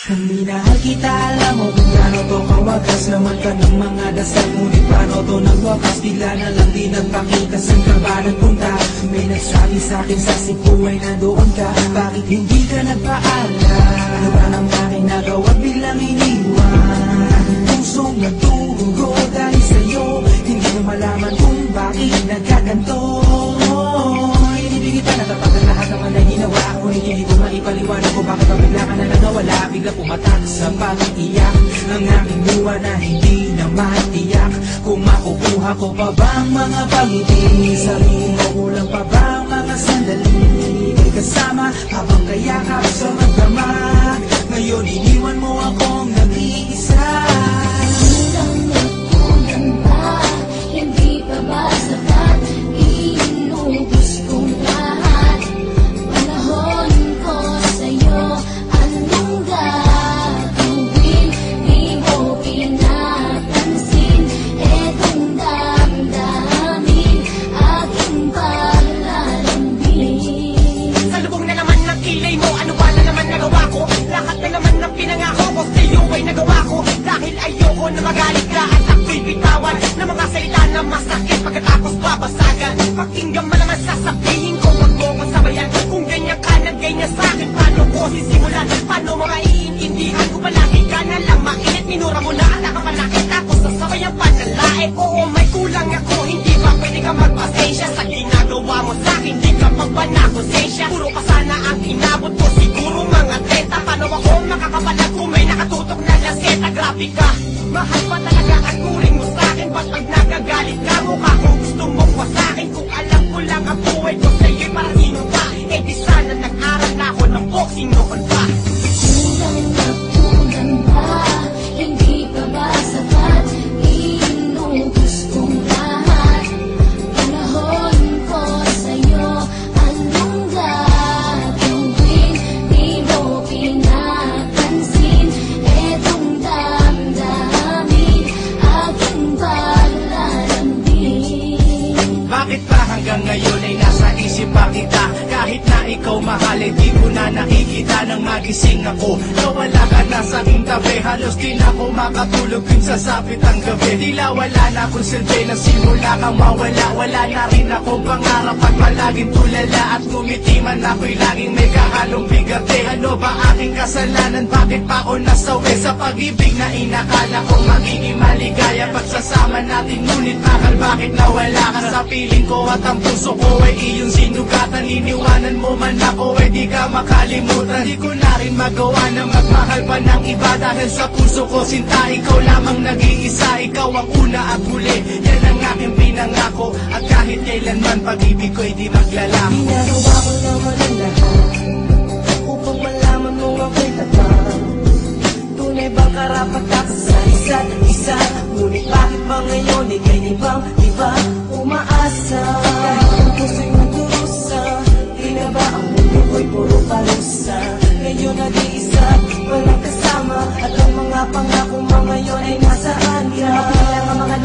Minahal kita, alam mo kung gaano to kawagas. Laman ka ng mga dasal, ngunit paano to nagwakas? Bigla na lang di nagpakita, saan ka ba nagpunta? May nagsabi sa'kin sa Cebu ay nandoon ka. Bakit hindi ka nagpaalam? Ano ba nang aking nagawa biglang iniwan? Pusong nagdurugo dahil sa'yo, hindi mo malaman kung bakit nagkaganto. Inibigay pa natapat ang lahat naman na ginawa ko. Hindi ko maipaliwanag ko bakit bigla ka na nagawala. Bigla pumatak sa pag-iiyak ang aking luha na hindi na matiyak. Kung makukuha ko pa bang mga pangiti? Sabihin mo kulang pa bang mga sandali? May kasama habang kayakap sa magdamag. Ngayon iniwan mo akong nag-iisa. Kulang ba? Hindi pa ba sapat? Inubos kong lahat. Panahon ko sa'yo, anong gagawin? Di mo pinapansin, etong damdamin aking paglalambing. Sa lubong na naman ng kilay mo, ano ba na naman nagawa ko? Lahat na naman ng pinangako ko sa'yo ay nagawa ko. Dahil ayoko na magalit ka at ako'y bitawan ng mga salita na masakit pagkatapos babasagan. Pakinggan mo naman sasabihin ko, wag mo ko sabayan. Kung ganyan ka na ganyan sa'kin, paano ko sisimulan? Paano mo maiintindihan ko palagi ka na lang mainit? Minura mo na at nakapanakit tapos sasabayan pa ng lae. Oo, may kulang ako, hindi ba pwede ka magpasensya sa ginagawa mo sa'kin? Di ka pa ba nakonsensya? Puro pa sana ang inabot ko, siguro mga 30. Paano ako makakapalag kung may nakatutok na laseta? Grabe ka, mahal pa talaga ang turing mo sa'kin. Ba't pag nagagalit ka, mukha kung gusto mo pa sa'kin? Kung alam ko lang ang buhay ko sa'yo'y para sino ka? Eh di sana nag-aral na ako ng boxing noon pa. Kulang ba? Hindi pa ba sapat? Inubos kong lahat. Panahon ko sa'yo, anong gagawin? Di mo pinapansin, etong damdamin aking paglalambing. Bakit ba hanggang ngayon ay nasa isip pa kita? Kahit na ikaw mahal, di ko na nakikita nang magising ako. Nawala ka na sa aking tabi, halos di na ako makatulog kung sasapit ang gabi. Tila wala na akong silbi, na simula kang mawala. Wala na rin akong pangarap at palaging tulala. At ngumiti man ako'y laging may kahalong bigate. Ano ba aking kasalanan? Bakit pa ako nasawi sa pag-ibig na inakala kong magiging maligaya? Pagsasama natin ngunit akal, bakit nawala ka sa piling ko? At ang puso ko ay iyong sinugatan. Iniwanan mo man ako ay di ka makalimutan. Di ko na rin magawa na magmahal pa ng iba. Dahil sa puso ko sinta, ikaw lamang nag-iisa. Ikaw ang una at huli, yan ang aking pinangako. At kahit kailanman pag-ibig ko'y di maglalako. Ginagawa ko naman ang lahat upang malaman mo ako'y tapat. Tunay bang karapat ako sa isa't isa? Ngunit bakit ba ngayon ika'y di ba umaasa? Kahit ang puso'y magdurusa, di na ba ang mundo ko'y puro parusa? Ngayon nag-iisa, walang kasama, at ang mga pangako mo ngayon ay nasaan ka? Mabilang ang mga